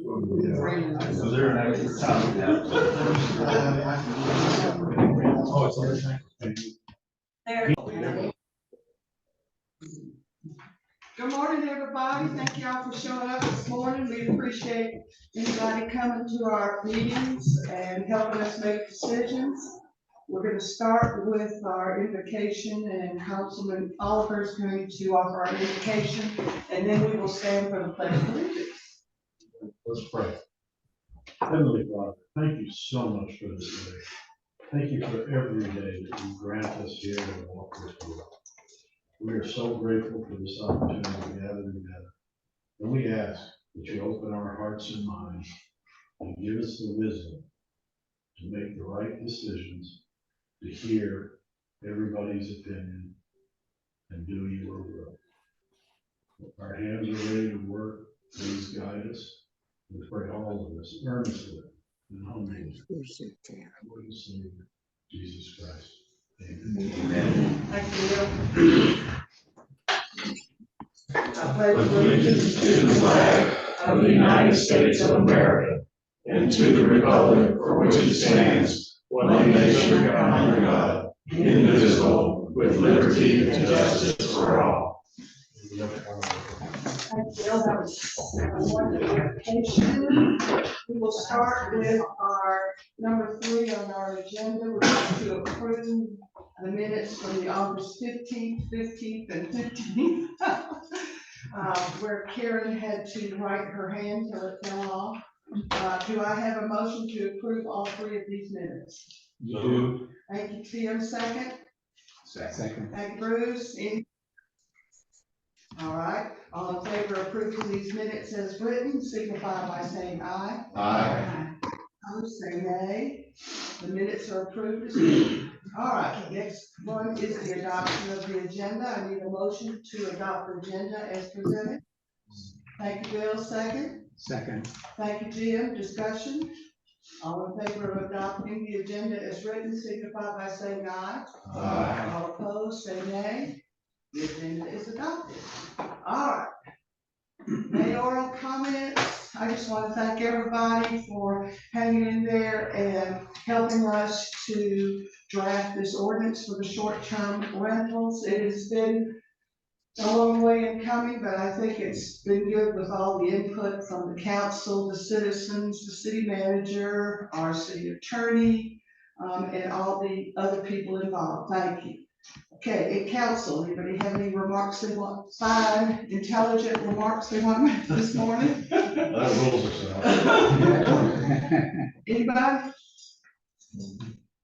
So there an extra time? Oh, it's everything. There. Good morning, everybody. Thank y'all for showing up this morning. We appreciate anybody coming to our meetings and helping us make decisions. We're going to start with our invocation, and Councilman Oliver is going to offer our invocation, and then we will stand for the pledge of allegiance. Let's pray. Heavenly Father, thank you so much for this day. Thank you for every day that you grant us here and walk with you. We are so grateful for this opportunity to gather together. And we ask that you open our hearts and minds and give us the wisdom to make the right decisions, to hear everybody's opinion and do your will. Our hands are ready to work. Please guide us. We pray all of us earnestly and humbly. Lord and Savior, Jesus Christ. Amen. Thank you. I pledge Allegiance to the flag of the United States of America and to the republic for which it stands, one nation under God, indivisible, with liberty and justice for all. Thank you. That was a wonderful invitation. We will start with our number 3 on our agenda. We're going to approve the minutes from the August 15th, 15th, and 15th. Where Karen had to write her hand till it fell off. Do I have a motion to approve all 3 of these minutes? So, Thank you, Tim. Second. second. Thank you, Bruce. All right. All in favor of approving these minutes as written, signify by saying aye. Aye. Opposed, say nay. The minutes are approved as written. All right, next one is the adoption of the agenda. I need a motion to adopt the agenda as presented. Thank you, Bill. Second. Second. Thank you, Jim. Discussion. All in favor of adopting the agenda as written, signify by saying aye. Aye. All opposed, say nay. The agenda is adopted. All right. Mayoral comments. I just want to thank everybody for hanging in there and helping us to draft this ordinance for the short-term rentals. It has been a long way in coming, but I think it's been good with all the input from the council, the citizens, the city manager, our city attorney, and all the other people involved. Thank you. Okay, in council, anybody have any remarks they want, fine, intelligent remarks they want to make this morning? That rules us out. Anybody?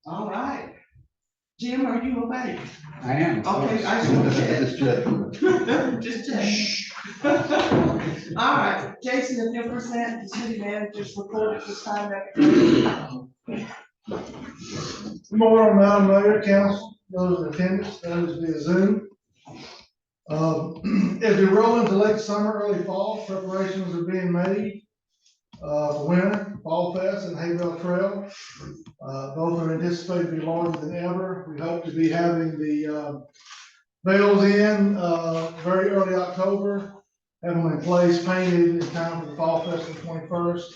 All right. Jim, are you awake? I am. Okay, I just want to check. Just check. All right, Jason, if you'll present the city manager's report at this time. Good morning, Madam Mayor, Council, those in attendance, those via Zoom. As we roll into late summer, early fall, preparations are being made for winter, Fall Fest and Hayville Trail. Both are anticipated to be larger than ever. We hope to be having the bales in very early October, have them in place, painted in time for the Fall Fest on the 21st.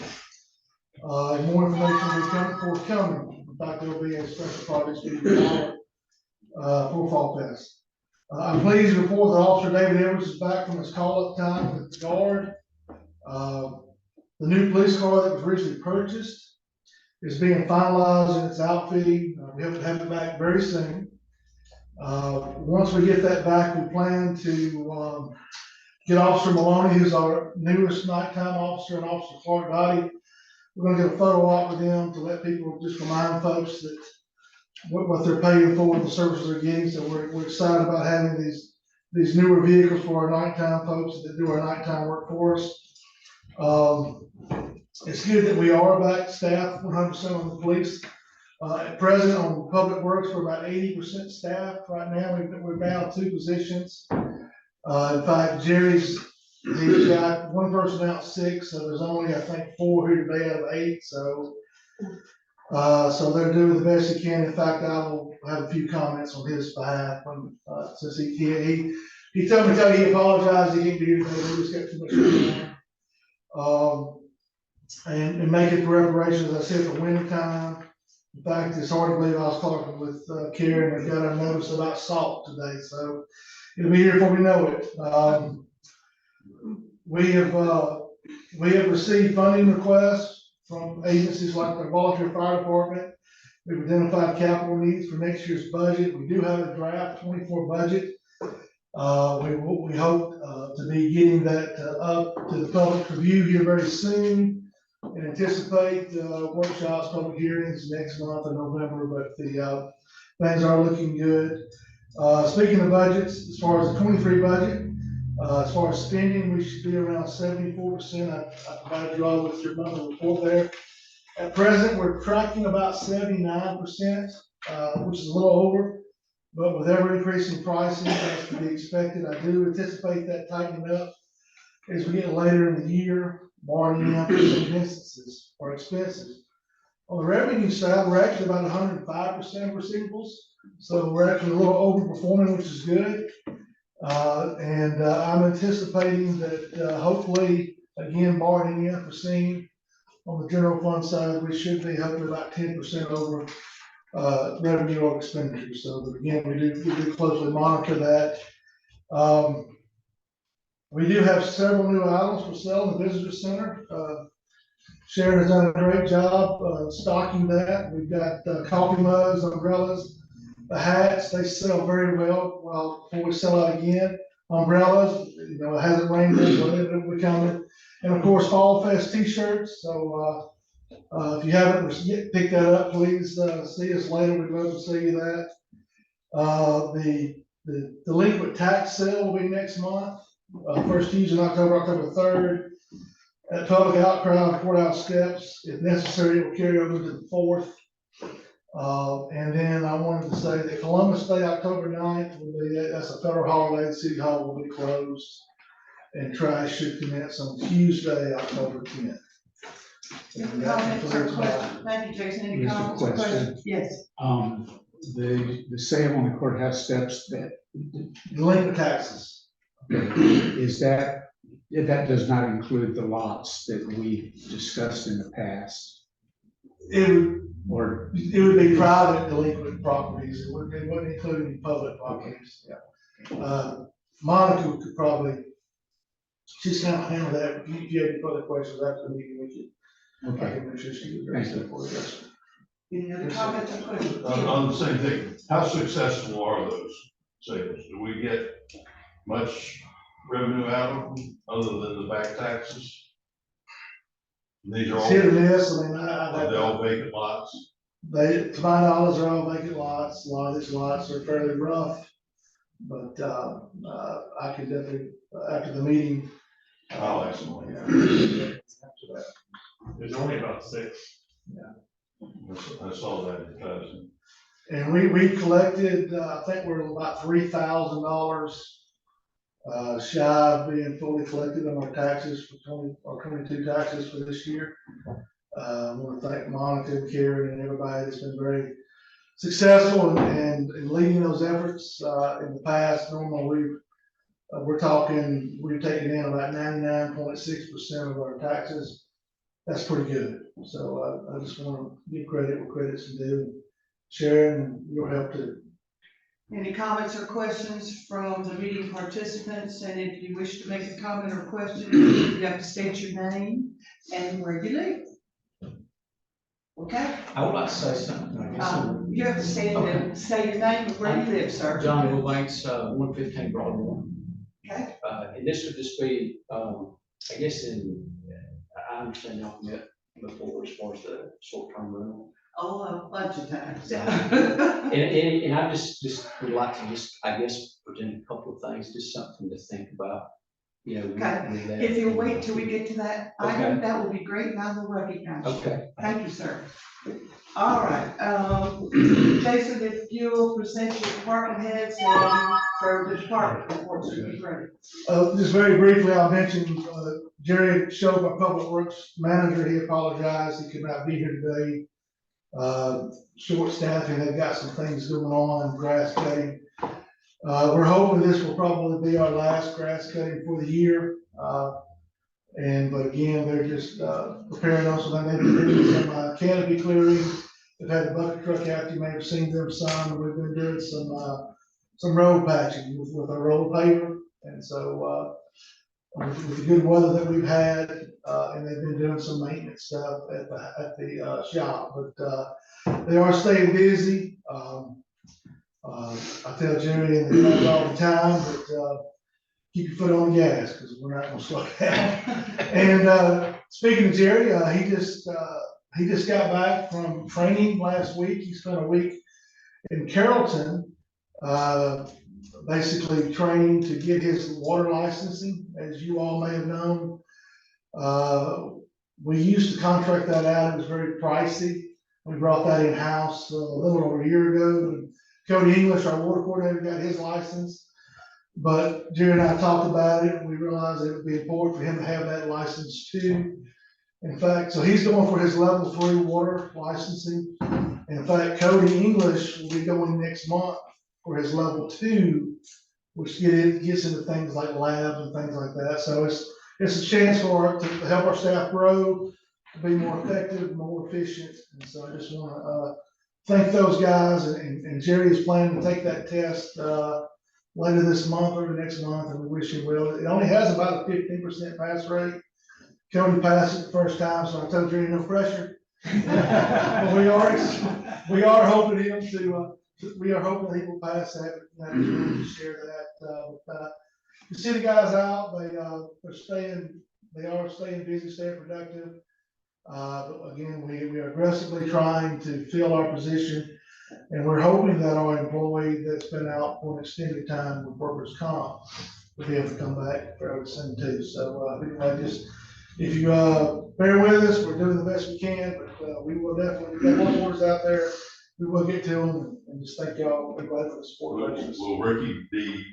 More information will be forthcoming. In fact, there will be a special project being developed for Fall Fest. I'm pleased to report that Officer David Edwards is back from his call-up time with the Guard. The new police car that was recently purchased is being finalized in its outfitting. We hope to have it back very soon. Once we get that back, we plan to get Officer Maloney, who's our newest nighttime officer, and Officer Clark Gotti. We're gonna get a photo op with them to let people just remind folks that what they're paying for, the services they're getting. So we're excited about having these newer vehicles for our nighttime folks that do our nighttime work for us. It's good that we are back staffed 100% on the police. At present on Public Works, we're about 80% staffed right now. We're down 2 positions. In fact, he's got 1 person out 6, so there's only, I think, 4 here today out of 8. So they're doing the best they can. In fact, I will have a few comments on his behalf since he told me he apologized. He didn't do anything. He just got too much going on. and make it to reparations, as I said, for winter time. In fact, it's hard to believe I was talking with Karen and got a notice about salt today, so it'll be here before we know it. We have received funding requests from agencies like the volunteer fire department. We've identified capital needs for next year's budget. We do have a draft 24 budget. We hope to be getting that up to the public review here very soon, and anticipate workshops, public hearings next month in November, but the things are looking good. Speaking of budgets, as far as the 23 budget, as far as spending, we should be around 74%. I provided you all with your number report there. At present, we're tracking about 79%, which is a little over, but with ever increasing pricing, that's to be expected. I do anticipate that tightening up as we get later in the year, barring any unforeseen instances or expenses. On the revenue side, we're actually about 105% receivables, so we're actually a little overperforming, which is good. And I'm anticipating that hopefully, again, barring any unforeseen, on the general fund side, we should be hopefully about 10% over revenue or expenditure. So but again, we do closely monitor that. We do have several new items for sale in the visitor center. Sharon has done a great job stocking that. We've got coffee mugs, umbrellas, the hats. They sell very well. Well, before we sell out again, umbrellas. You know, it hasn't rained yet, so it'll be coming. And of course, Fall Fest T-shirts. So if you haven't yet picked that up, please see us later. We'd love to see you that. The delinquent tax sale will be next month. First Tuesday in October, October 3rd, at public outcry on the courthouse steps. If necessary, it will carry over to the 4th. And then I wanted to say that Columbus Day, October 9th, that's a federal holiday. The city hall will be closed, and trash should commence on Tuesday, October 10th. And that Comments or concludes my- questions? Thank you, Jason. Any Just a comments or question. questions? Yes. The sale on the courthouse steps, Delinquent taxes. is that does not include the lots that we discussed in the past, It would or, be private delinquent properties. It wouldn't include any public properties. Monica could probably, she's gonna handle that. If you have any further questions after the meeting, I okay, can make sure she would Thank address you. that for you. Any other comments or questions? On the same thing, how successful are those sales? Do we get much revenue out of them, other than the back taxes? These are It's hit or all, miss. I mean, are they all vacant lots? to my knowledge, are all vacant lots. A lot of these lots are fairly rough. But, I could definitely, after the meeting. I'll ask them. After that. There's only about 6. I saw that advertising. And we collected, I think we're about $3,000 shy of being fully collected on our taxes for 22 taxes for this year. I want to thank Monica and Karen and everybody that's been very successful in leading those efforts. In the past, normally we're taking in about 99.6% of our taxes. That's pretty good. So I just want to give credit where credit's due. Sharon, your help too. Any comments or questions from the meeting participants? And if you wish to make a comment or question, you have to state your name and where you live. Okay? I would like to say something, I guess. You have to say your name and where you live, sir. John Wilbanks, 115 Broadmoor. Okay. And this would just be, I guess I understand y'all met before as far as the short-term rental. Oh, a bunch of times. And I just would like to I guess, present a couple of things, just something to think about, you know. Okay. with that. If you'll wait till we get to that item, Okay. that will be great, and I will recognize you. Okay. Thank you, sir. All right, Jason, if you'll present your department heads and for the department reports, would be great. Just very briefly, I'll mention, Jerry Shope, our Public Works Manager, he apologized, he could not be here today. Short staffing, they've got some things going on, grass cutting. We're hoping this will probably be our last grass cutting for the year. But again, they're just, preparing us, and they've been doing some canopy clearing. They've had a bucket truck out, you may have seen them some, and we've been doing some road patching with our road paper. And so, with the good weather that we've had, and they've been doing some maintenance stuff at the shop, but they are staying busy. I tell Jerry and the guys all the time, but keep your foot on the gas, because we're not gonna slow down. And speaking of Jerry, he just got back from training last week. He spent a week in Carrollton, basically training to get his water licensing, as you all may have known. We used to contract that out. It was very pricey. We brought that in-house a little over a year ago. And Cody English, our water coordinator, got his license. But Jerry and I talked about it, and we realized it would be important for him to have that license too. In fact, so he's going for his level 3 water licensing. In fact, Cody English will be going next month for his level 2, which gets into things like labs and things like that. So it's a chance to help our staff grow, to be more effective, more efficient. And so I just want to thank those guys. And Jerry is planning to take that test later this month or the next month, and we wish him well. It only has about a 15% pass rate. Cody passed it the first time, so I told Jerry no pressure. But we are hoping him to. We are hoping he will pass that. To share that. You see the guys out. They are staying busy, staying productive. But again, we are aggressively trying to fill our position, and we're hoping that our employee that's been out for an extended time with workers' comp will be able to come back fairly soon too. So anyway, just if you bear with us, we're doing the best we can, but we will definitely, we got more orders out there. We will get to them, and just thank y'all. We're glad for the support. Will Ricky be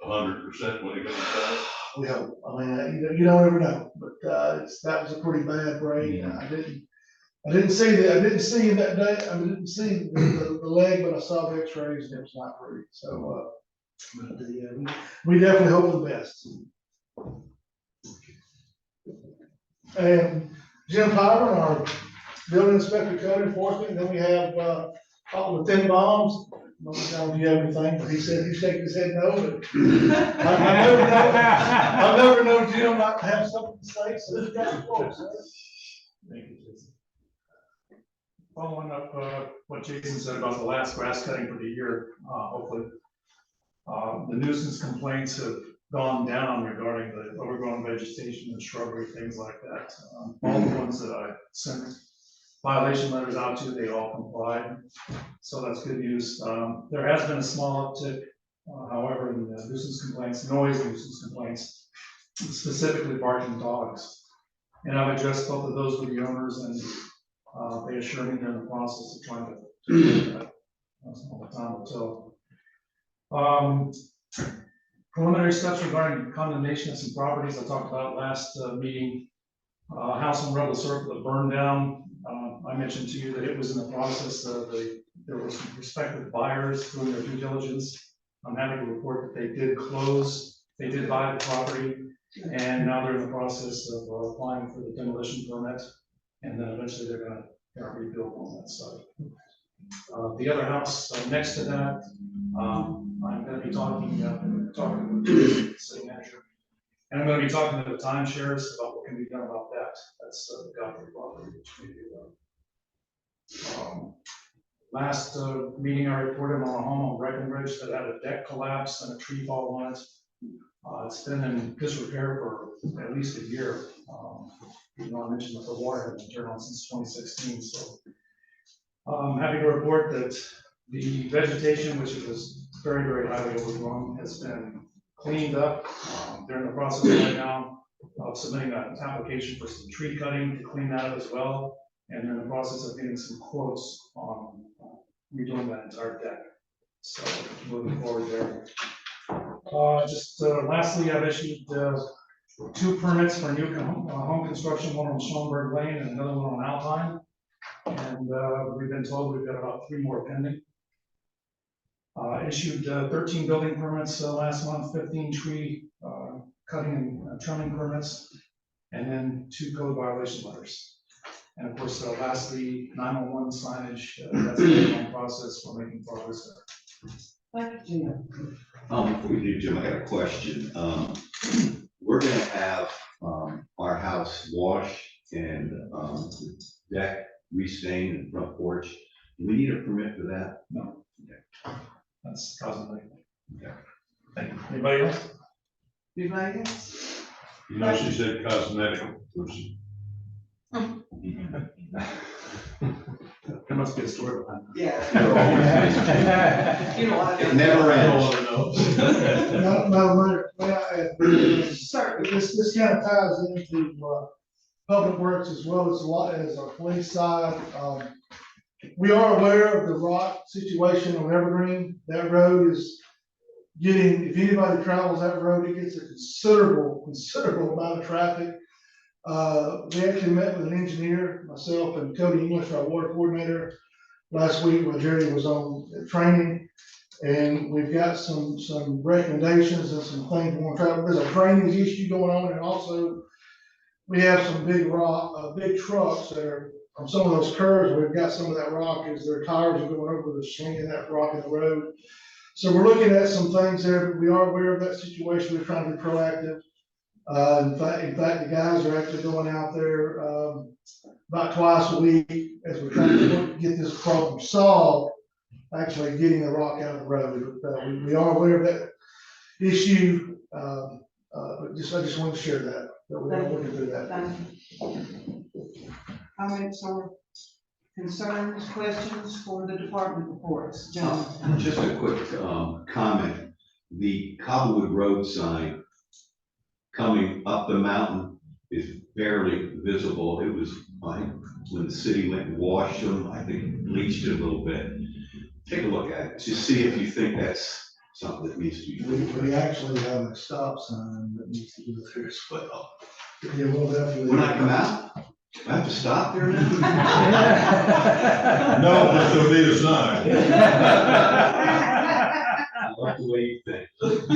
100% when he comes back? We hope. I mean, you don't ever know, but that was a pretty bad break. I didn't see him that day. I didn't see the leg, but I saw the X-rays, and it was not pretty. So, we definitely hope for the best. And Jim Pyron, our building inspector, code enforcement, and then we have Lieutenant Bombs. I don't know if you have anything, but he said he's shaking his head no, but I never know Jim not to have something to say, so this guy's close. Thank you, Jason. Following up what Jason said about the last grass cutting for the year, hopefully the nuisance complaints have gone down regarding the overgrown vegetation and shrubbery, things like that. All the ones that I sent violation letters out to, they all complied. So that's good news. There has been a small uptick, however, in the nuisance complaints, noise nuisance complaints, specifically barking dogs. And I've addressed both of those with the owners, and they assure me they're in the process of trying to do that. That's all the time will tell. Preliminary steps regarding condemnation of some properties I talked about last meeting. House on Rebel Circle that burned down. I mentioned to you that it was in the process of there were some prospective buyers doing their due diligence. I'm happy to report that they did close. They did buy the property, and now they're in the process of applying for the demolition permit, and then eventually they're going to rebuild on that site. The other house next to that, I'm going to be talking with the city manager, and I'm going to be talking to the timeshares about what can be done about that. That's the Godfrey property, which we do. Last meeting, I reported on a home on Breckenridge that had a deck collapse and a tree fall on it. It's been in disrepair for at least a year. I mentioned that the water had been turned on since 2016. So I'm happy to report that the vegetation, which was very, very highly overgrown, has been cleaned up. They're in the process right now of submitting an application for some tree cutting to clean that up as well. And they're in the process of getting some quotes on redoing that entire deck. So moving forward there. Lastly, I've issued 2 permits for new home construction, one on Schoenberg Lane and another one on Alpine. And we've been told we've got about 3 more pending. Issued 13 building permits last month, 15 tree cutting and trimming permits. and then 2 code violation letters. And of course, lastly, 911 signage, that's an ongoing process, we're making progress there. Thank you, Jim. Before we do, Jim, I got a question. We're gonna have, our house washed and, the deck restained and front porch. Do we need a permit for that? No. That's cosmetic. Okay. Thank you. Anybody else? Anybody else? You know, she said cosmetic. There must be a story behind Yeah. It You know what? never ends. Madam Mayor, may I add, Certainly. this kind of ties into, public works as well as a lot as our police side. We are aware of the rock situation on Evergreen. That road is getting, if anybody travels that road, it gets a considerable amount of traffic. We actually met with an engineer, myself and Cody English, our water coordinator, last week while Jerry was on training. And we've got some recommendations and some things we want to try. There's a drainage issue going on, and also we have some big trucks that are on some of those curves. We've got some of that rock as their tires are going over, they're slinging that rock in the road. So we're looking at some things there, but we are aware of that situation. We're trying to be proactive. In fact, the guys are actually going out there, about twice a week as we're trying to get this problem solved, actually getting the rock out of the road. We are aware of that issue, but I just wanted to share that we are working through that. Thank you. Comments or concerns, questions for the department reports? John? Just a quick, comment. The Cobblewood Road sign coming up the mountain is barely visible. It was, when the city went and washed them, I think bleached it a little bit. Take a look at it, just see if you think that's something that needs to be. We actually have a stop sign that needs to be there as well. Yeah, we'll definitely. When I come out, I have to stop there now? No, but there'll be a sign. I love the way you think. Don't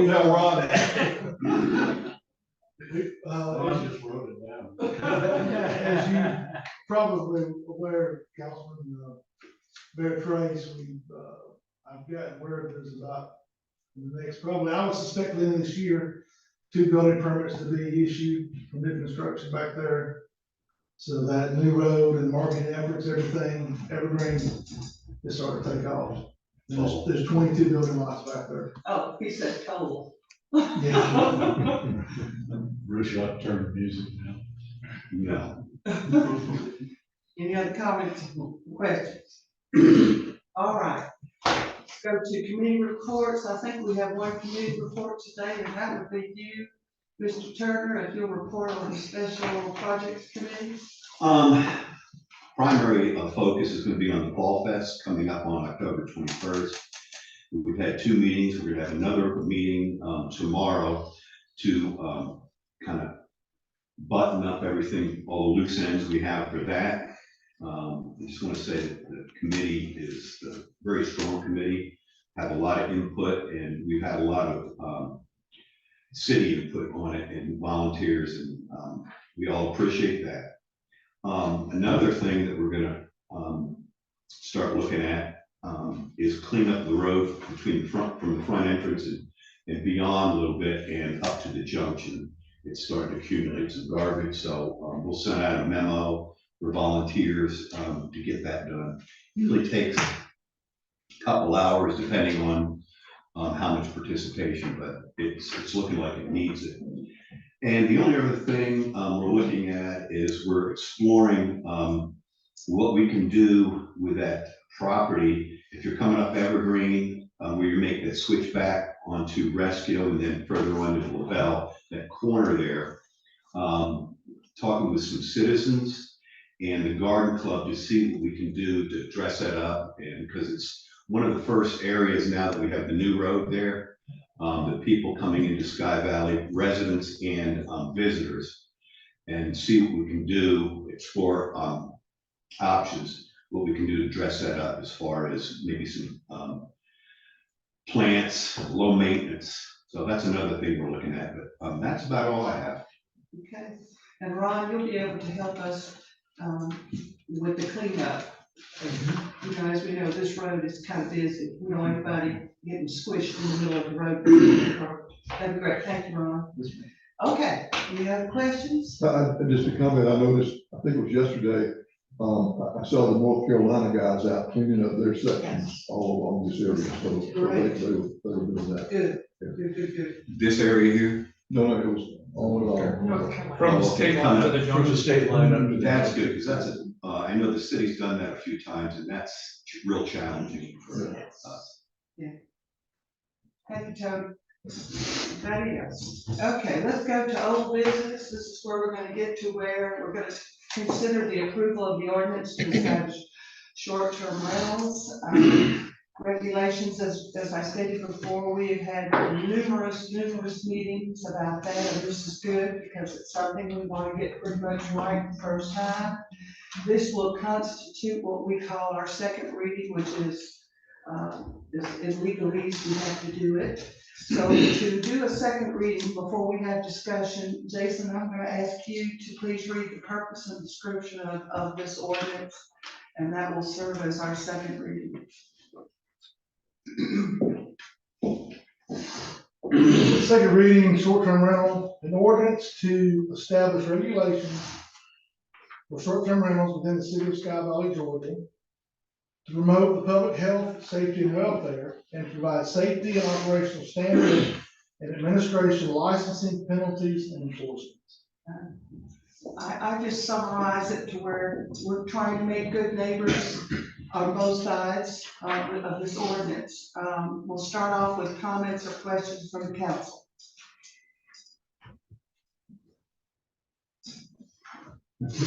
tell Ron. Ron just wrote it down. As you probably aware, Councilman, Bear Trace, I've gotten word there's about the next, probably, I would suspect within this year, 2 building permits to be issued for new construction back there. So that new road and marketing efforts, everything, Evergreen is starting to take off. There's 22 building lots back there. Oh, he said total. Yeah. Bruce, you have to turn the music down. No. Any other comments, questions? All right. Let's go to committee reports. I think we have one committee report today, and that would be you, Mr. Turner, if you'll report on the special projects committee. Primary focus is gonna be on the Fall Fest coming up on October 21st. We've had 2 meetings. We're gonna have another meeting, tomorrow to, kind of button up everything, all the loose ends we have for that. I just want to say that the committee is a very strong committee, have a lot of input, and we've had a lot of city input on it and volunteers, and we all appreciate that. Another thing that we're gonna start looking at is clean up the road between from the front entrance and beyond a little bit and up to the junction. It's starting to accumulate some garbage, so we'll send out a memo for volunteers to get that done. Usually takes a couple hours depending on how much participation, but it's looking like it needs it. And the only other thing we're looking at is we're exploring what we can do with that property. If you're coming up Evergreen, where you make that switch back onto Rescue and then further on to LaBelle, that corner there, talking with some citizens and the garden club to see what we can do to dress that up. And because it's one of the first areas now that we have the new road there, the people coming into Sky Valley, residents and visitors, and see what we can do, explore options, what we can do to dress that up as far as maybe some plants, low maintenance. So that's another thing we're looking at, but that's about all I have. Okay, and Ron, you'll be able to help us, with the cleanup. You know, as we know, this road is kind of busy, we don't want anybody getting squished in the middle of the road. That'd be great, thank you, Ron. Okay, any other questions? Just a comment, I noticed, I think it was yesterday, I saw the North Carolina guys out cleaning up their sections all along this area, so they were doing that. Good, good. This area here, No, it was all along. From the Oh, state okay, line to coming the From the junction. state line up to that's good, because that's I know the city's done that a few times, and that's real challenging for us. Thank you, Tony. Anybody else? Okay, let's go to old business. This is where we're gonna get to where we're gonna consider the approval of the ordinance to establish short-term rentals. Regulations, as I stated before, we have had numerous meetings about that, and this is good because it's something we want to get pretty much right the first time. This will constitute what we call our second reading, which is legalese, we have to do it. So to do a second reading before we have discussion, Jason, I'm gonna ask you to please read the purpose and description of this ordinance, and that will serve as our second reading. Second reading, short-term rental, an ordinance to establish regulations for short-term rentals within the city of Sky Valley, Georgia, to promote the public health, safety, and welfare, and to provide safety and operational standards and administration, licensing, penalties, and enforcement. I just summarize it to where we're trying to make good neighbors on both sides of this ordinance. We'll start off with comments or questions from the council.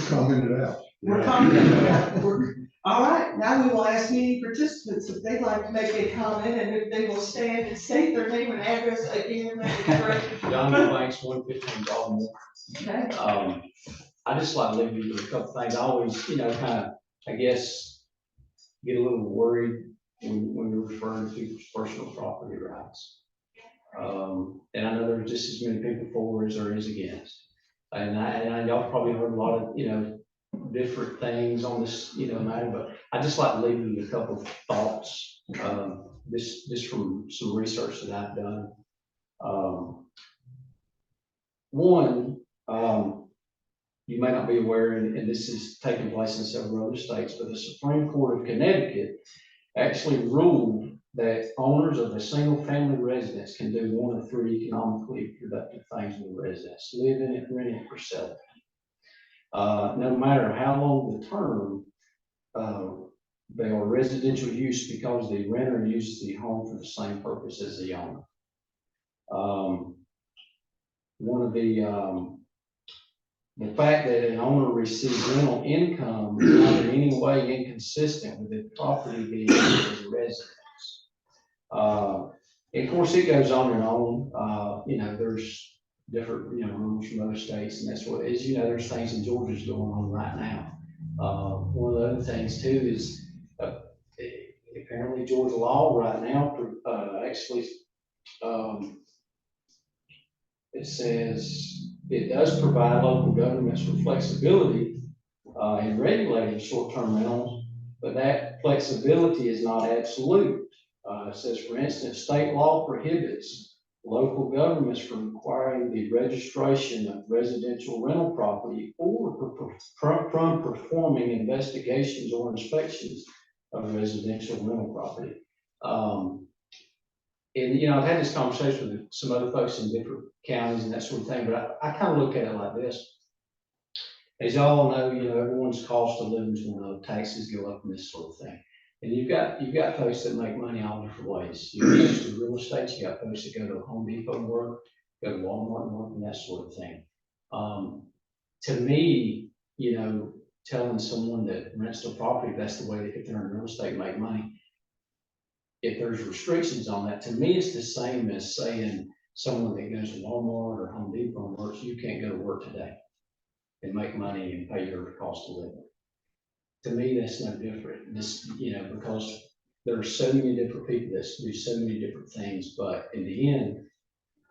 Commented out. We're commenting. All right, now we will ask meeting participants if they'd like to make a comment, and if they will stand and state their name and address again, that'd be great. John Banks, 115 Baltimore. Okay, I just like to leave you with a couple things. I always, kind of, I guess, get a little worried when you're referring to people's personal property rights. And I know there's just as many people for as there is against. And I y'all probably heard a lot of, different things on this, matter, but I just like to leave you with a couple of thoughts, this from some research that I've done. One, you may not be aware, and this is taking place in several other states, but the Supreme Court of Connecticut actually ruled that owners of a single family residence can do one of three economically productive things with the residence: live in it, rent it, or sell it. No matter how long the term, they are residential use because the renter uses the home for the same purpose as the owner. One of the fact that an owner receives rental income is not in any way inconsistent with the property being used as a residence. And of course, it goes on and on. There's different, rules from other states, and that's what is, there's things in Georgia's going on right now. One of the other things too is apparently Georgia law right now actually it says it does provide local governments with flexibility in regulating short-term rentals, but that flexibility is not absolute. It says, for instance, state law prohibits local governments from requiring the registration of residential rental property or from performing investigations or inspections of residential rental property. And I've had this conversation with some other folks in different counties and that sort of thing, but I kind of look at it like this. As y'all know, everyone's cost of living is going up, taxes go up and this sort of thing. And you've got folks that make money all different ways. You got folks to real estate, you got folks that go to Home Depot and work, go to Walmart and work, and that sort of thing. To me, telling someone that rents their property, that's the way that if they're in real estate make money. If there's restrictions on that, to me, it's the same as saying someone that goes to Walmart or Home Depot and works, you can't go to work today and make money and pay your cost of living. To me, that's no different. Because there are so many different people that do so many different things, but in the end,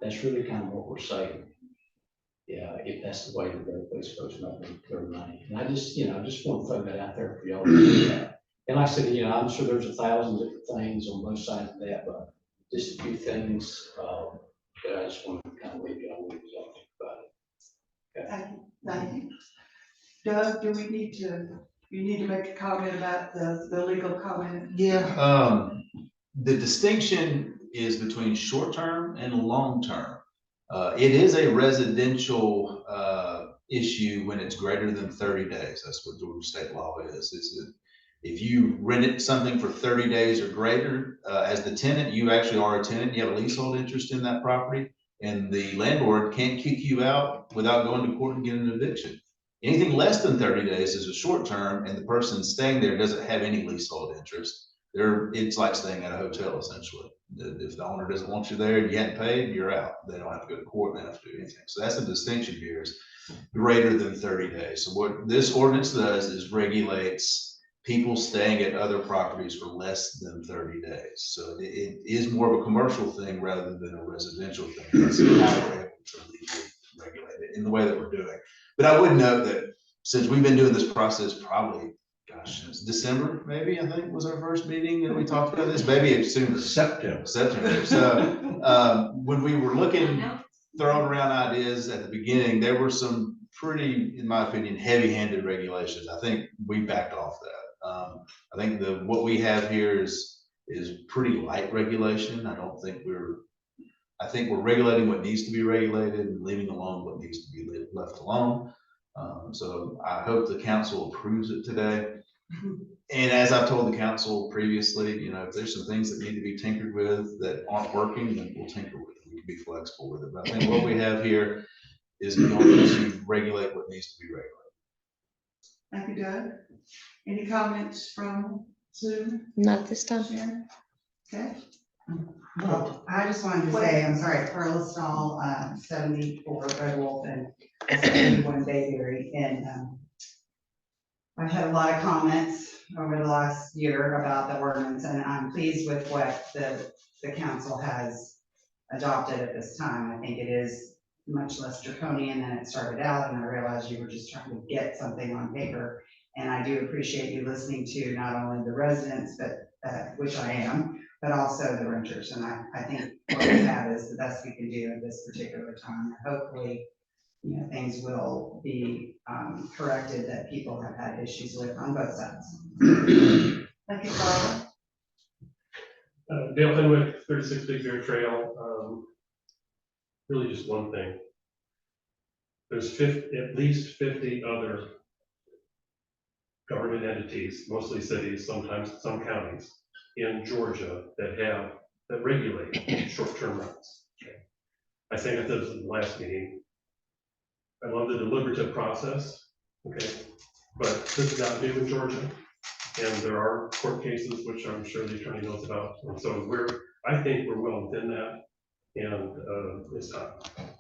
that's really kind of what we're saying. yeah, if that's the way to go, those folks make their money. And I just, just want to throw that out there for y'all to do that. And like I said, I'm sure there's 1,000 different things on both sides of that, but just a few things, that I just want to kind of leave y'all with, y'all think about it. Thank you, thank you. Doug, you need to make a comment about the legal comment? Yeah, the distinction is between short-term and long-term. It is a residential, issue when it's greater than 30 days. That's what Georgia state law is that if you rent something for 30 days or greater, as the tenant, you actually are a tenant, you have a leasehold interest in that property, and the landlord can't kick you out without going to court and getting an eviction. Anything less than 30 days is a short term, and the person staying there doesn't have any leasehold interest. It's like staying at a hotel essentially. If the owner doesn't want you there and you hadn't paid, you're out. They don't have to go to court, they don't have to do anything. So that's the distinction here, is greater than 30 days. So what this ordinance does is regulates people staying at other properties for less than 30 days. So it is more of a commercial thing rather than a residential thing. That's how we're able to legally regulate it in the way that we're doing. But I would note that since we've been doing this process probably, gosh, since December, maybe, I think was our first meeting that we talked about this, maybe it's sooner. September. So when we were throwing around ideas at the beginning, there were some pretty, in my opinion, heavy-handed regulations. I think we backed off that. I think what we have here is pretty light regulation. I think we're regulating what needs to be regulated and leaving alone what needs to be left alone. So I hope the council approves it today. And as I've told the council previously, if there's some things that need to be tinkered with that aren't working, then we'll tinker with it. We can be flexible with it. But I think what we have here is going to regulate what needs to be regulated. Thank you, Doug. Any comments from Sue? Not this time. Sharon? Okay. Well, I just wanted to say, I'm sorry, Carla Stahl, 74 Red Wolf and 71 Bayberry. And I've had a lot of comments over the last year about the ordinance, and I'm pleased with what the council has adopted at this time. I think it is much less draconian than it started out, and I realized you were just trying to get something on paper. And I do appreciate you listening to not only the residents, but which I am, but also the renters. And I think what we have is the best we can do at this particular time. Hopefully, things will be corrected that people have had issues with on both sides. Thank you, Carla. Dale Fenwick, 36 Big Bear Trail. Really just one thing. There's at least 50 other government entities, mostly cities, sometimes some counties in Georgia that regulate short-term rentals. Okay. I think I said this in the last meeting. I love the deliberative process, okay, but this is not new in Georgia, and there are court cases which I'm sure the attorney knows about, and so I think we're well within that, and it's time.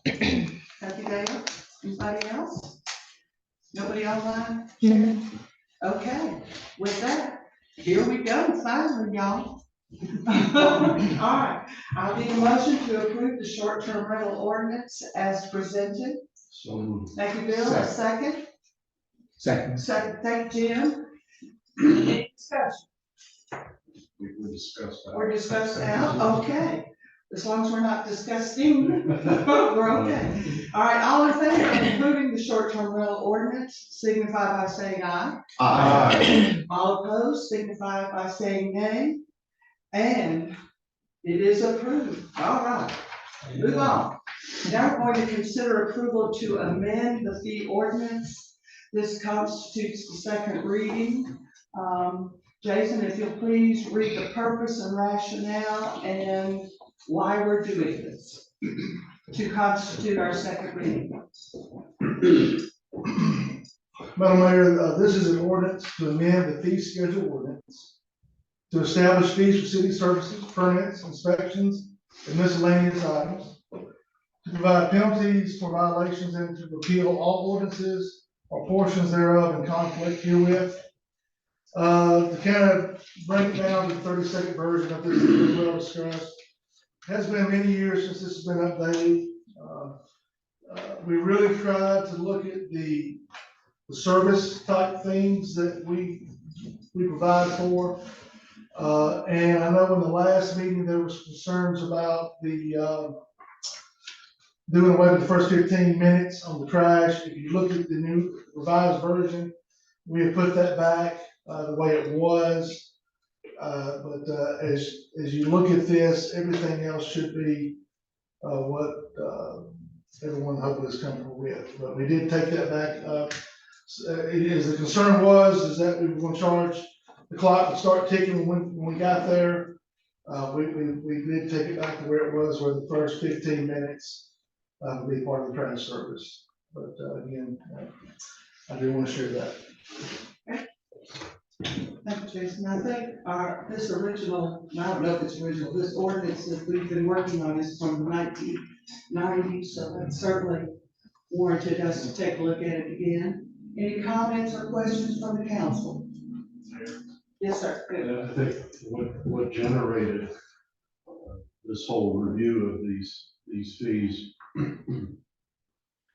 Thank you, Dale. Anybody else? Nobody online? No. Okay, with that, here we go, finally, y'all. All right, I'll need a motion to approve the short-term rental ordinance as presented. So Thank you, Bill. A second? Second. Second, thank you, Jim. Any discussion? we discussed that. We're discussing now, okay. As long as we're not discussing, we're okay. All right, all in favor of approving the short-term rental ordinance, signify by saying aye. Aye. All opposed, signify by saying nay. And it is approved. All right, move on. Now we're going to consider approval to amend the fee ordinance. This constitutes the second reading. Jason, if you'll please read the purpose and rationale and why we're doing this to constitute our second reading. Madam Mayor, this is an ordinance to amend the fee schedule ordinance to establish fees for city services, permits, inspections, and miscellaneous items, to provide penalties for violations and to repeal all ordinances or portions thereof in conflict herewith. To kind of break it down to the 30-second version of this, is well discussed. It has been many years since this has been updated. We really tried to look at the service type things that we provide for. And I know in the last meeting, there was concerns about the, doing away with the first 15 minutes on the trash. If you look at the new revised version, we have put that back, the way it was. But as you look at this, everything else should be, what, everyone hopefully is comfortable with. But we did take that back up. The concern was, is that we were gonna charge, the clock would start ticking when we got there. We did take it back to where it was, where the first 15 minutes would be part of the trash service. But again, I do want to share that. Thank you, Jason. I think this original, I don't know if it's original, this ordinance that we've been working on is from the 1990s, so that certainly warranted us to take a look at it again. Any comments or questions from the council? Yes, sir. Good. I think what generated this whole review of these fees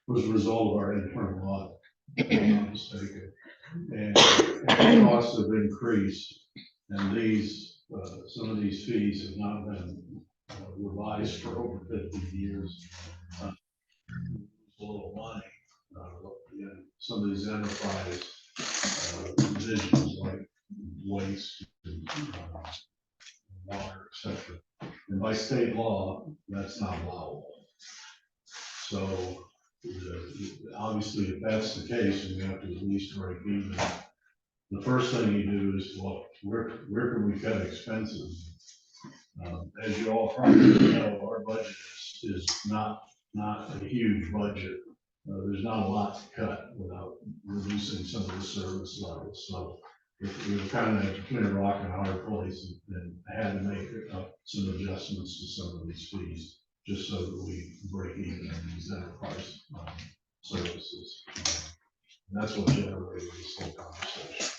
was a result of our internal audit, if I'm not mistaken. And the costs have increased, and some of these fees have not been revised for over 50 years. A little money, some of these enterprise divisions like waste, and, water, etc. And by state law, that's not allowable. So obviously, if that's the case, and we have to at least break even, the first thing you do is look, where can we cut expenses? As you all probably know, our budget is not a huge budget. There's not a lot to cut without reducing some of the service levels. So we were kind of between a rock and a hard place, and had to make up some adjustments to some of these fees, just so that we break even on these enterprise services. And that's what generated this whole conversation.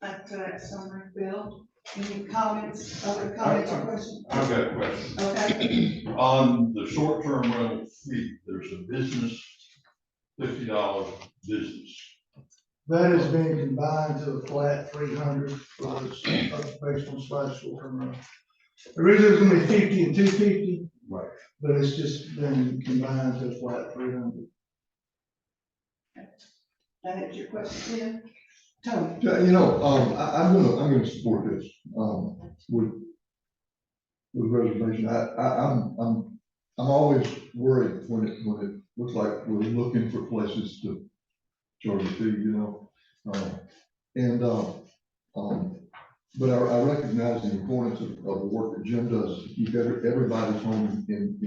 Back to that summary, Bill. Any comments, other comments or questions? I've got a question. Okay. On the short-term rental fee, there's a business, $50 business. That has been combined to a flat 300 for this occupational / short-term rental. Originally, it was gonna be 50 and 250. Right. But it's just been combined to a flat 300. That is your question, Tim? Tony? Yeah, I'm gonna support this, with reservation. I'm always worried when it looks like we're looking for places to charge a fee, but I recognize the importance of the work that Jim does to keep everybody's home in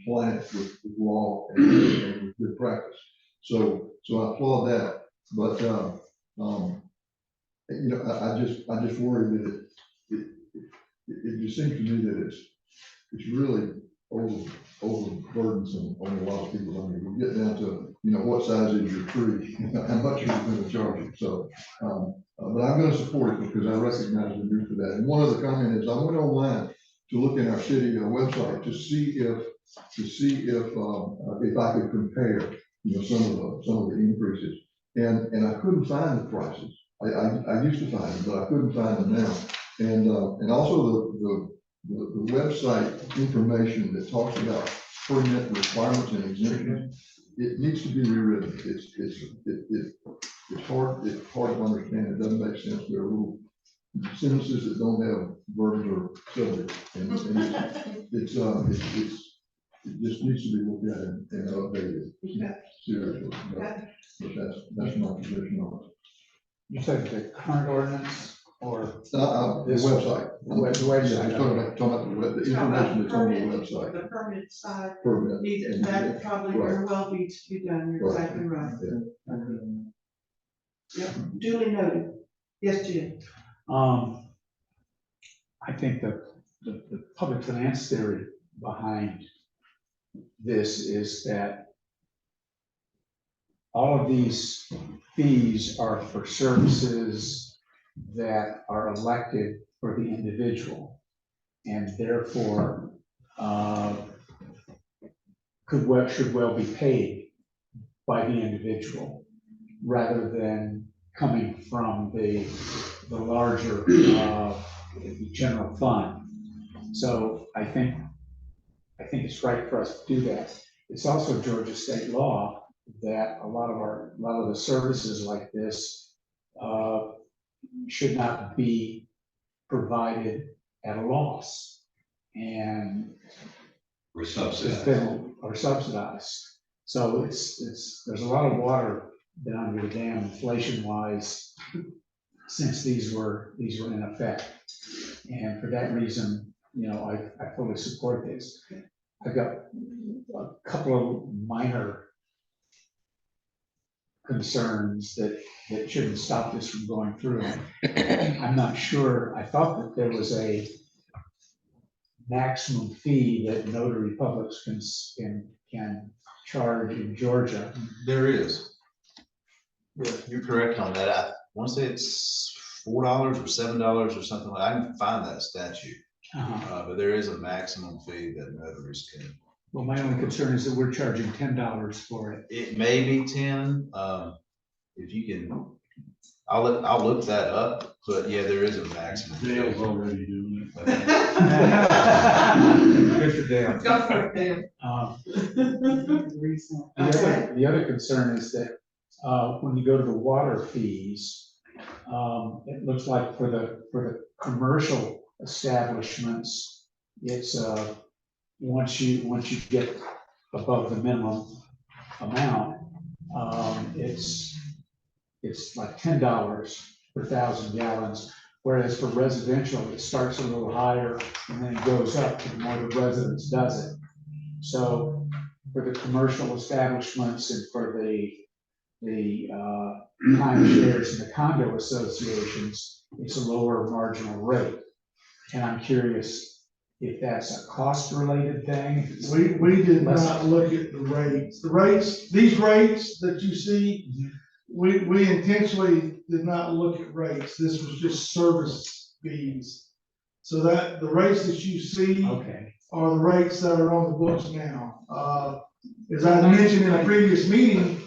compliance with law and with good practice. So I applaud that, but, I just worry that it just seems to me that it's really overburdensome on a lot of people. I mean, we get down to, what size is your tree, how much are you going to charge you? So, but I'm going to support it because I recognize the need for that. And one other comment is I went online to look in our city website to see if I could compare, some of the increases, and I couldn't find the prices. I used to find them, but I couldn't find them now. And also the website information that talks about permit requirements and exemptions, it needs to be rewritten. It's hard to understand. It doesn't make sense. There are little sentences that don't have verbs or subjects, and it just needs to be looked at and updated seriously. But that's my position on it. You said the current ordinance or? The website. The website. Yeah, talking about the information that's on the website. The permit side, Permit. that probably very well needs to be done. You're exactly right. Yep, duly noted. Yes, Jim? I think the public finance theory behind this is that all of these fees are for services that are elected for the individual, and therefore could should well be paid by the individual rather than coming from the larger, general fund. So I think it's right for us to do that. It's also Georgia state law that a lot of the services like this, should not be provided at a loss. And We're it's subsidized. been, or subsidized. So there's a lot of water down under the dam inflation wise since these were in effect. And for that reason, I fully support this. I've got a couple of minor concerns that shouldn't stop this from going through. I'm not sure, I thought that there was a maximum fee that notary publics can charge in Georgia. There is. You're correct on that. I want to say it's $4 or $7 or something. I can find that statute. But there is a maximum fee that notaries can. Well, my only concern is that we're charging $10 for it. It may be 10, if you can, I'll look that up, but yeah, there is a maximum. Dale's already doing it. Good for Dale. Go for it, Dave. The other concern is that, when you go to the water fees, it looks like for the commercial establishments, it's, once you get above the minimum amount, it's like $10 per 1,000 gallons. Whereas for residential, it starts a little higher and then it goes up the more the residence does it. So for the commercial establishments and for the timeshares and the condo associations, it's a lower marginal rate. And I'm curious if that's a cost-related thing. We did not look at the rates. These rates that you see, we intentionally did not look at rates. This was just service fees. So that the rates that you see are the rates that are on the books now. As I mentioned in a previous meeting,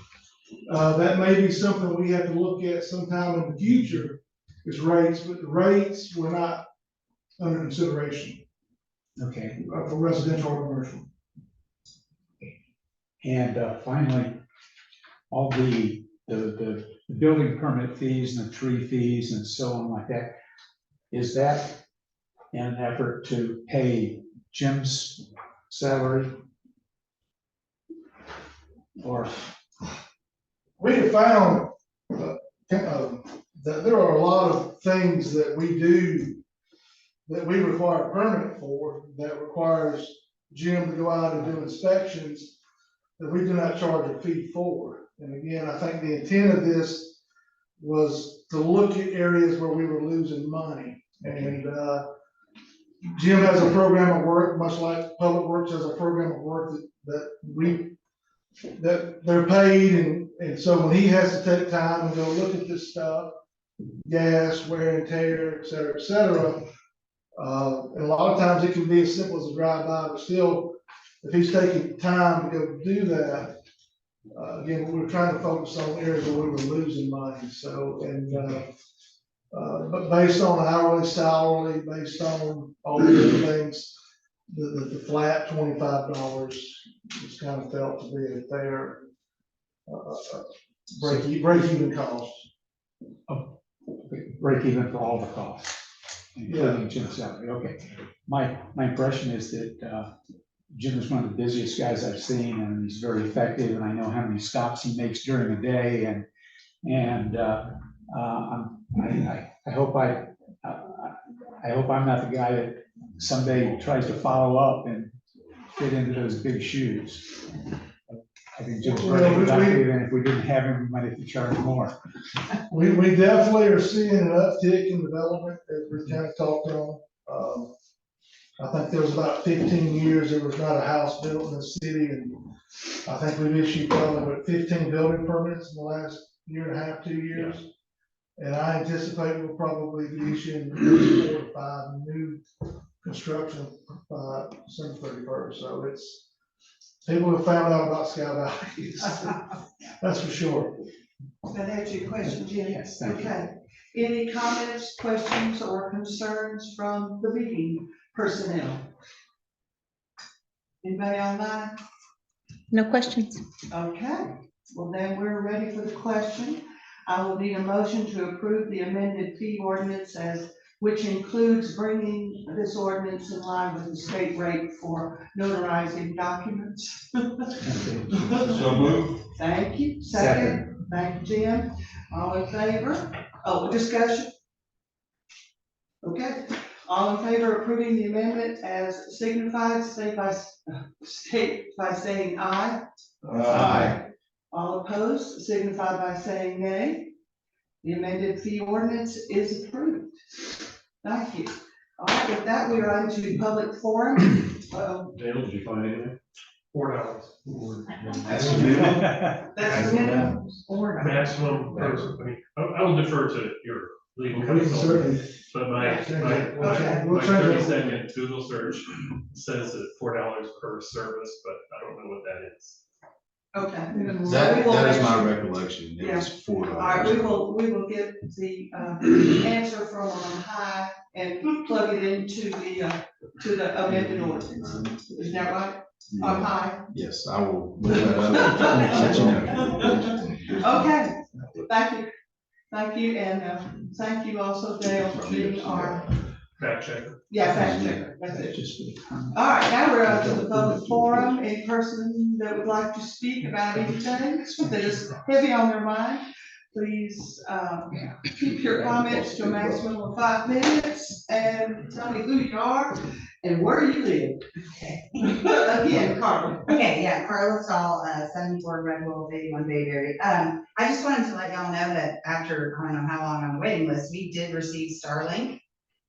that may be something we have to look at sometime in the future, is rates, but the rates were not under consideration. Okay. For residential or commercial. And finally, all the building permit fees and the tree fees and so on like that, is that in an effort to pay Jim's salary? Or? We have found that there are a lot of things that we do that we require a permit for, that requires Jim to go out and do inspections that we do not charge a fee for. And again, I think the intent of this was to look at areas where we were losing money. And Jim has a program of work, much like Public Works has a program of work that they're paid. And so when he has to take time and go look at this stuff, gas, wear and tear, et cetera, and a lot of times it can be as simple as a drive-by, but still, if he's taking time to go do that, again, we're trying to focus on areas where we were losing money. So, but based on hourly, salary, based on all the other things, the flat $25 is kind of felt to be a fair break-even cost. Break even for all the costs, including Jim's salary. Okay. My impression is that Jim is one of the busiest guys I've seen, and he's very effective, and I know how many stops he makes during the day, and I hope I'm not the guy that someday tries to follow up and fit into those big shoes. I think Jim's very productive, and if we didn't have him, we might have to charge more. We definitely are seeing an uptick in development, as we kind of talked on. I think there was about 15 years, there was not a house built in the city, and I think we've issued probably 15 building permits in the last year and a half, 2 years. And I anticipate we'll probably be issuing 4 to 5 new construction by December 31st. So People have found out about Sky Valley, that's for sure. That answer your question, Jim? Yes, thank you. Okay. Any comments, questions, or concerns from the meeting personnel? Anybody online? No questions. Okay, well then we're ready for the question. I will need a motion to approve the amended fee ordinance which includes bringing this ordinance in line with the state rate for notarizing documents. So move. Thank you. Second. Thank you, Jim. All in favor? Oh, discussion? Okay, all in favor of approving the amendment as signified, state by saying aye. Aye. All opposed, signify by saying nay. The amended fee ordinance is approved. Thank you. All right, with that, we are on to public forum. Dale, did you find anything? $4. That's the minimum. That's the minimum. Or- Maximum, I mean, I will defer to your legal We can counsel, certainly, but my We'll try to- 30-second Google search says that $4 per service, but I don't know what that is. Okay. That We will is make my sure- recollection. It was $4. All right, we will get the, answer from on high and plug it into to the amended ordinance. Is that right? On high? Yes, I will. Look that up. Let you know. Okay, thank you, and, thank you also, Dale, for being our, Fact checker. fact checker, that's it. Just for the comment. All right, now we're on to the public forum. Any person that would like to speak about anything that is heavy on their mind, please, keep your comments to a maximum of 5 minutes and tell me who you are and where you live. Okay. Again, Carla. Okay, yeah, Carla Stahl, 74 Red Wolf, 81 Bayberry. I just wanted to let y'all know that after, I don't know how long on the waiting list, we did receive Starlink.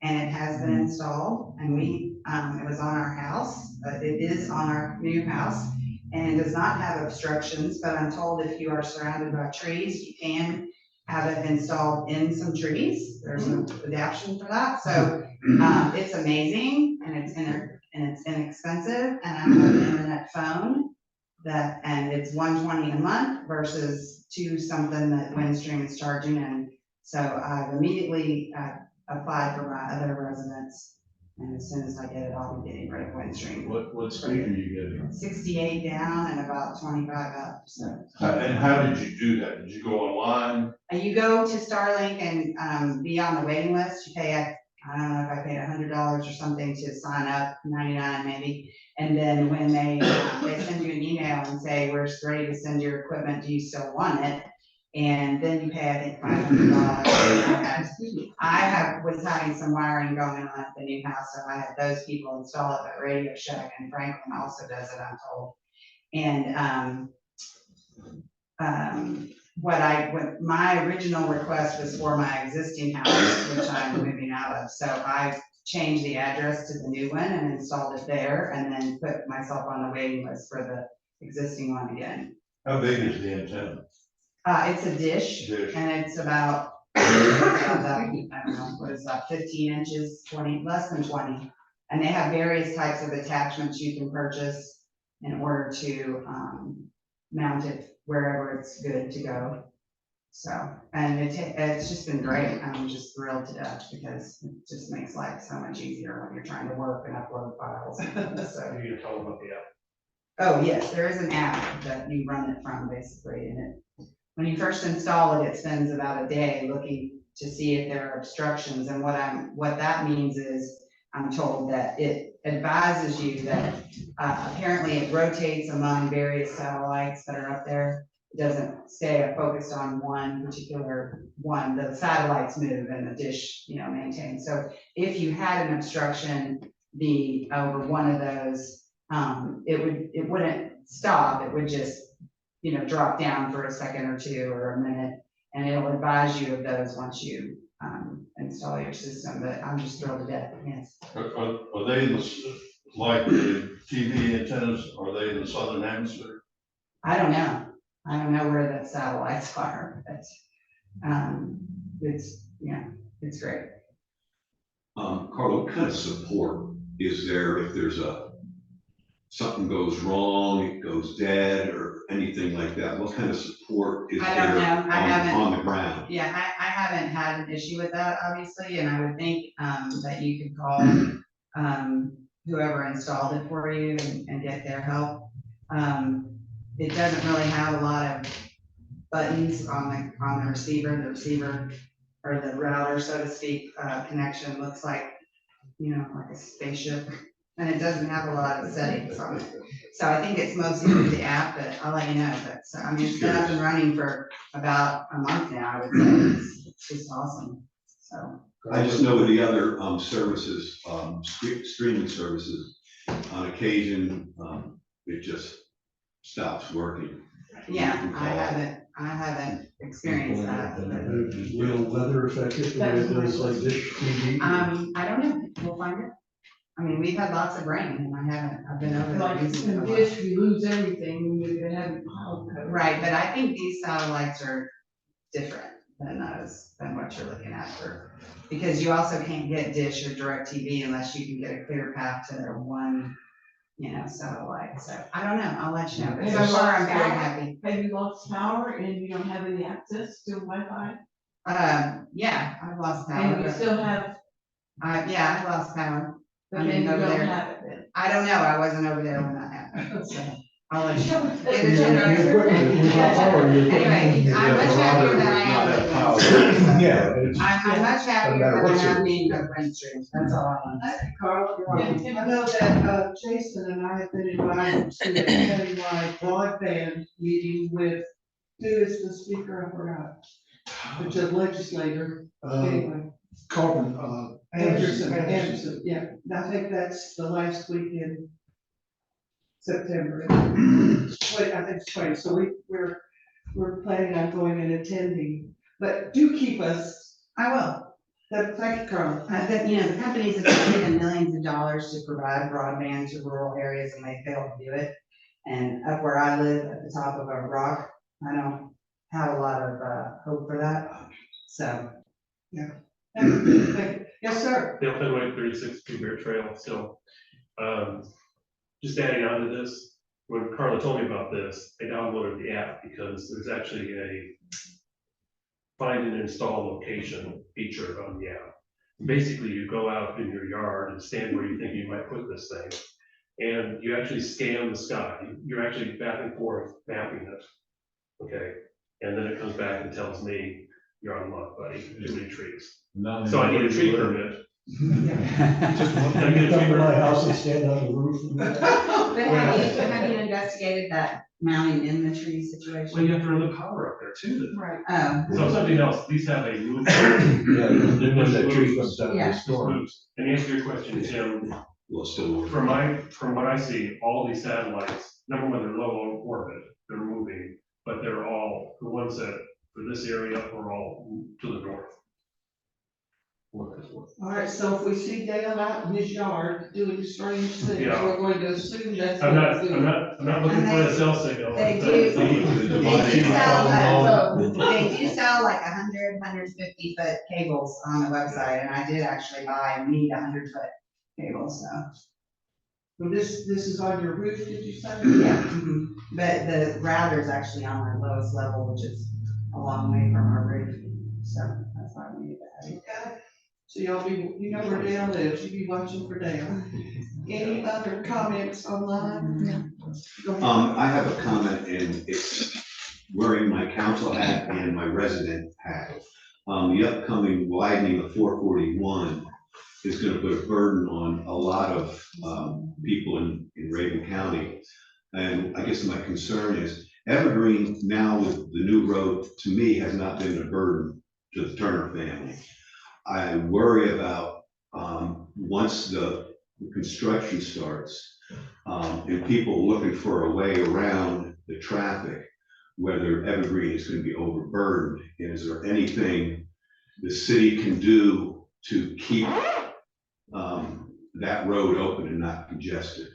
And it has been installed, and it was on our house, but it is on our new house. And it does not have obstructions, but I'm told if you are surrounded by trees, you can have it installed in some trees. There's an adaptation for that, so, it's amazing, and it's inexpensive, and I have an internet phone and it's $120 a month versus $2 something that Windstream is charging, and so I've immediately, applied for my other residence, and as soon as I get it, I'll be getting rid of Windstream. What speed are you getting? 68 down and about 25 up, so. And how did you do that? Did you go online? And you go to Starlink and, be on the waiting list, you pay, I don't know if I paid $100 or something to sign up, 99 maybe. And then when they send you an email and say, we're ready to send your equipment, do you still want it? And then you pay, I think, $500. Was having some wiring going on at the new house, so I had those people install it at Radio Shack, and Franklin also does it, I'm told. And, what my original request was for my existing house, which I'm moving out of, so I changed the address to the new one and installed it there, and then put myself on the waiting list for the existing one again. How big is the antenna? It's a dish, Dish. and it's about, I don't know, what is that, 15 inches, 20, less than 20. And they have various types of attachments you can purchase in order to, mount it wherever it's good to go. So, and it's just been great. I'm just thrilled to death because it just makes life so much easier when you're trying to work and upload files. So, You can tell about the app. oh yes, there is an app that you run it from basically, and when you first install it, it spends about a day looking to see if there are obstructions, and what that means is, I'm told that it advises you that, apparently it rotates among various satellites that are up there. It doesn't stay focused on one particular one, the satellites move and the dish, maintains. So if you had an obstruction, over one of those, it wouldn't stop, it would just, drop down for a second or two or a minute, and it'll advise you of those once you, install your system, but I'm just thrilled to death, yes. Are they like the TV antennas, are they in the southern hemisphere? I don't know where the satellites are, but, it's great. Carla, what kind of support is there if there's a something goes wrong, it goes dead, or anything like that, what kind of support is I there don't know. I haven't- on the ground? Yeah, I haven't had an issue with that, obviously, and I would think, that you could call, whoever installed it for you and get their help. It doesn't really have a lot of buttons on the receiver or the router, so to speak, connection looks like, like a spaceship. And it doesn't have a lot of settings on it. So I think it's mostly through the app, but I'll let you know. But, so, I mean, it's been up and running for about a month now, I would say. It's just awesome, so. I just know with the other, services, streaming services, on occasion, it just stops working. Yeah, I haven't experienced that. but- Will weather affect it the way it does like Dish TV? I don't know, we'll find it. I mean, we've had lots of rain and I've been over there. Like, recently. in Dish, you lose everything, you could have piled cover. Right, but I think these satellites are different than what you're looking at because you also can't get Dish or DirecTV unless you can get a clear path to their one, satellite. So I don't know, I'll let you know, but so far I'm very happy. Have you lost power and you don't have any access to Wi-Fi? Yeah, I've lost power. And you still have, Yeah, I lost power. but I then mean, you over don't there. have it then. I don't know, I wasn't over there when that happened, so I'll let you know. Anyway, I'm much happier that I have. Yeah, it's- I'm much happier matter than what I have service. being no Friend Stream, that's all I want. Carl, I know that, Jason and I have been invited to a countywide broadband meeting with, who is the speaker, I forgot. It's a legislator, anyway. Carlton, Anderson, yeah, I think that's the last week in September. Wait, I think it's 20, so we're planning on going and attending, but do keep us, I will. thank you, Carl. The companies have been given millions of dollars to provide broadband to rural areas and they fail to do it. And up where I live at the top of a rock, I don't have a lot of, hope for that, so. Thank you. Yes, sir. Dale Fenway, 36 Bear Trail, so, just adding on to this, when Carla told me about this, I downloaded the app because there's actually a find and install location feature on the app. Basically, you go out in your yard and stand where you think you might put this thing, and you actually scan the sky. You're actually back and forth mapping it, okay? And then it comes back and tells me, you're on luck, buddy, too many trees. So I need a tree permit. Just want to come to my house and stand on the roof. But have you investigated that mounting in the tree situation? Well, you have to run the power up there too. Right. So something else, these have a move. Yeah, then when that tree comes down in Yeah. the storm. And to answer your question, Jim, Well, it's still working. from what I see, all these satellites, number one, they're low on orbit, they're moving, but they're all, the ones that, for this area, are all to the north. All right, so if we see Dale out in his yard doing strange things, Yeah. we're going to assume that's. I'm what he's doing. not looking for a cell signal. They do. They do sell like 150 foot cables on the website, and I did actually buy and need 100-foot cables, so. So this is on your roof, did you say? Yeah, but the router is actually on our lowest level, which is a long way from our roof, so that's why we need that. Okay. So y'all you know where Dale lives, you be watching for Dale. Any other comments online? No. Go ahead. I have a comment, and it's wearing my council hat and my resident hat. The upcoming widening of 441 is gonna put a burden on a lot of, people in Raven County. And I guess my concern is Evergreen now with the new road, to me, has not been a burden to the Turner family. I worry about, once the construction starts, and people looking for a way around the traffic, whether Evergreen is gonna be overburdened, and is there anything the city can do to keep, that road open and not congested,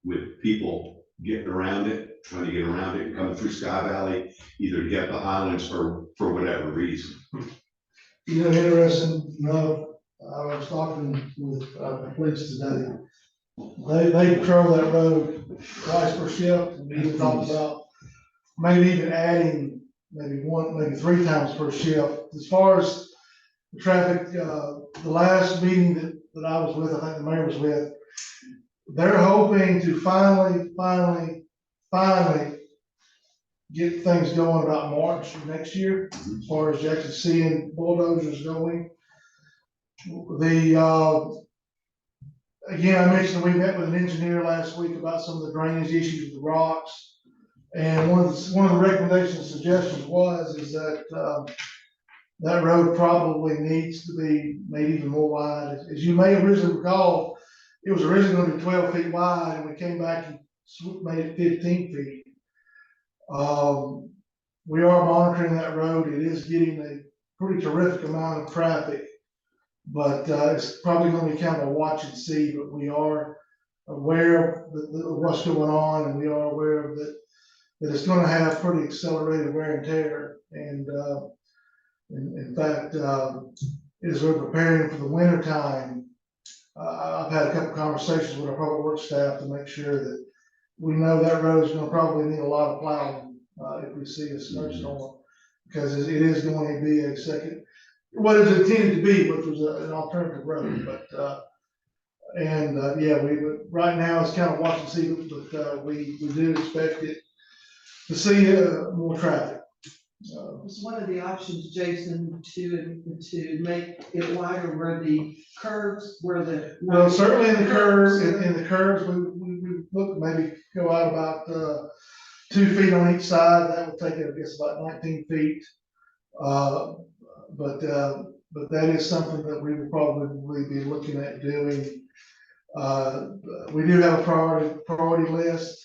with people getting around it, trying to get around it and coming through Sky Valley, either to get the Highlands or for whatever reason. You know, interesting, I was talking with, the police today. They patrol that road twice per shift, and we even talked about maybe even adding maybe one, maybe 3 times per shift. As far as the traffic, the last meeting that I was with, I think the mayor was with, they're hoping to finally get things going about March of next year, as far as actually seeing bulldozers going. Again, I mentioned we met with an engineer last week about some of the drainage issues with the rocks. And one of the recommendations, suggestions is that, that road probably needs to be made even more wide. As you may originally recall, it was originally going to be 12 feet wide, and we came back and made it 15 feet. We are monitoring that road. It is getting a pretty terrific amount of traffic, but it's probably going to be kind of a watch and see. But we are aware of what's going on, and we are aware of that it's going to have pretty accelerated wear and tear. And in fact, as we're preparing for the winter time, I've had a couple conversations with our public works staff to make sure that we know that road is going to probably need a lot of plowing if we see a snowstorm, because it is going to be a second, what it's intended to be, which was an alternative road. But yeah, right now it's kind of watch and see, but we do expect it to see more traffic. Was one of the options, Jason, to make it wider where the curves, where the. Well, certainly in the curves, we look, maybe go out about 2 feet on each side. That would take it, I guess, about 19 feet. But that is something that we would probably be looking at doing. We do have a priority list.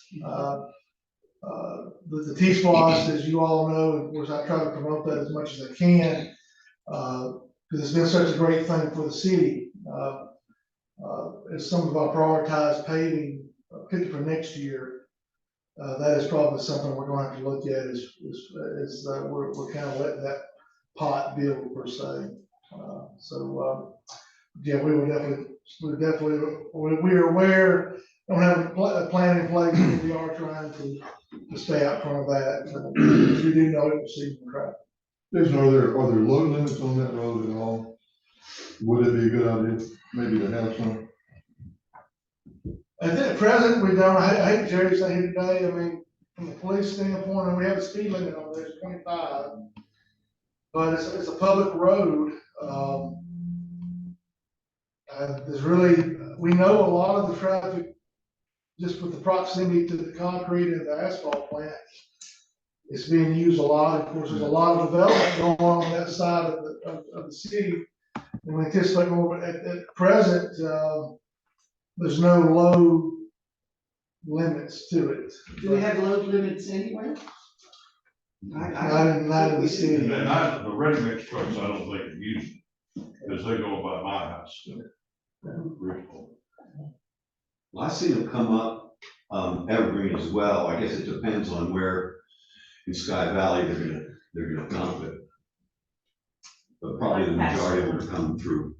The T-Splosh, as you all know, of course, I try to promote that as much as I can, because it's been such a great thing for the city. As some of our prioritized paving, particularly for next year, that is probably something we're going to have to look at as we're kind of letting that pot build per se. Yeah, we are aware, don't have a plan in place, but we are trying to stay out front of that, because we do know it will see the traffic. Jason, are there load limits on that road at all? Would it be a good idea maybe to have some? At present, we don't. I hate Jerry saying here today, I mean, from the police standpoint, and we have a speed limit on there, it's 25. But it's a public road. There's really, we know a lot of the traffic, just with the proximity to the concrete and the asphalt plant, it's being used a lot. Of course, there's a lot of development going on that side of the city. And we anticipate more, but at present, there's no load limits to it. Do we have load limits anywhere? Not in the city. And the ready mix trucks, I don't think are used, because they go by my house. Well, I see them come up, Evergreen as well. I guess it depends on where in Sky Valley they're gonna dump it. But probably the majority of them are coming through,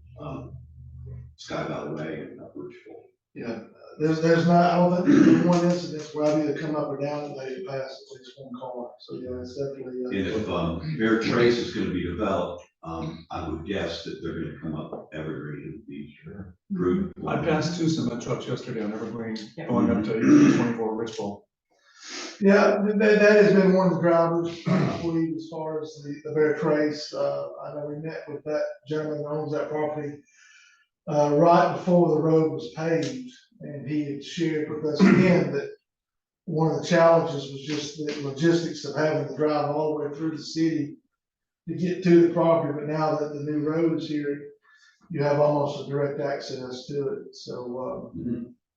Sky Valley Way and up Ridgeville. Yeah, there's not, I don't think there's been one incident where I've either come up or down and they pass at least one car. So yeah, it's definitely. And if Bear Trace is gonna be developed, I would guess that they're gonna come up Evergreen and be prudent. I passed 2 cement trucks yesterday on Evergreen, going up to 24 Richville. Yeah, that has been one of the drivers, I believe, as far as the Bear Trace. I know we met with that gentleman who owns that property right before the road was paved, and he had shared with us again that one of the challenges was just the logistics of having to drive all the way through the city to get to the property. But now that the new road is here, you have almost a direct access to it. So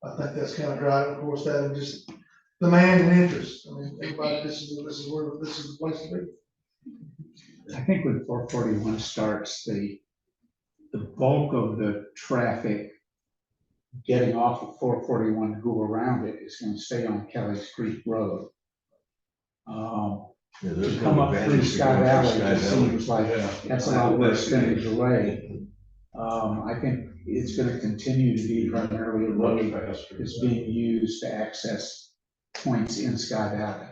I think that's kind of driving, of course, that and just demand and interest. I mean, everybody, this is the place to be. I think when 441 starts, the bulk of the traffic getting off of 441 to go around it is going to stay on Kelly's Creek Road. To come up through Sky Valley, it just seems like that's a lot of extended away. I think it's gonna continue to be primarily a road that's being used to access points in Sky Valley.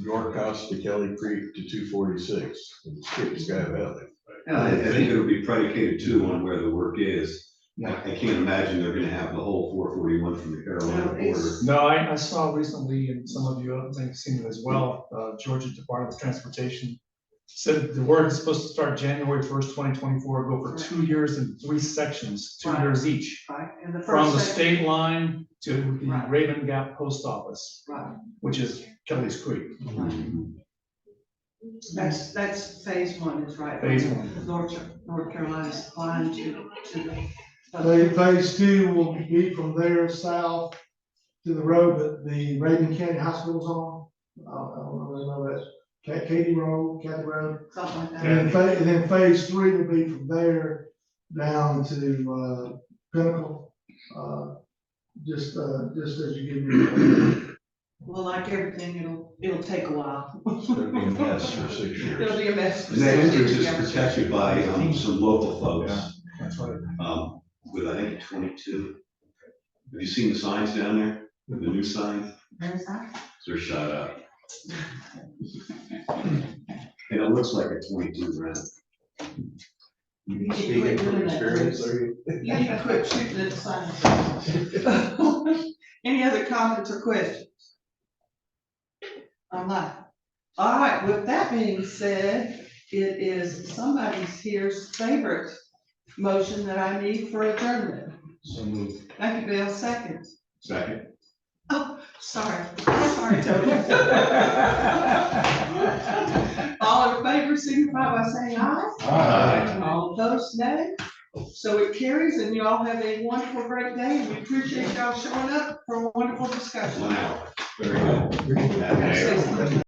York House to Kelly Creek to 246, and skip Sky Valley. I think it'll be predicated too on where the work is. Yeah. I can't imagine they're gonna have the whole 441 from the Carolina No, it's- border. No, I saw recently, and some of you may have seen it as well, Georgia Department of Transportation said the work is supposed to start January 1st, 2024, go for 2 years and 3 sections, 2 Right. years each. Right, and the From first the section- state line to the Right. Raven Gap Post Office, Right, which is Kelly's Creek. that's phase one, is right. Phase one. North Carolina's line to the. Phase two will be from there south to the road that the Raven County Hospital's on. I don't really know that. Katy Road, Kathy Road. Something like that. And then phase three will be from there down to, Pinnacle, just as you give me. Well, like everything, it'll take a while. It's gonna be a mess for 6 years. It'll be a mess. And that entrance is protected by, some local folks, That's right. with, I think, 22. Have you seen the signs down there, the new signs? Where's that? They're shot up. And it looks like a 22 round. You Speaking quit from doing that, experience, please. are you? You need to quit shooting at the signs. Any other comments or questions? I'm not. All right, with that being said, it is somebody's here's favorite motion that I need for adjournment. So moved. Thank you, Bill. Second. Second. Oh, sorry. Sorry, Tony. All in favor, signify by saying aye. Aye. All opposed, nay. So it carries, and you all have a wonderful, great day, and we appreciate y'all showing up for a wonderful discussion. 1 hour. Very good. Stay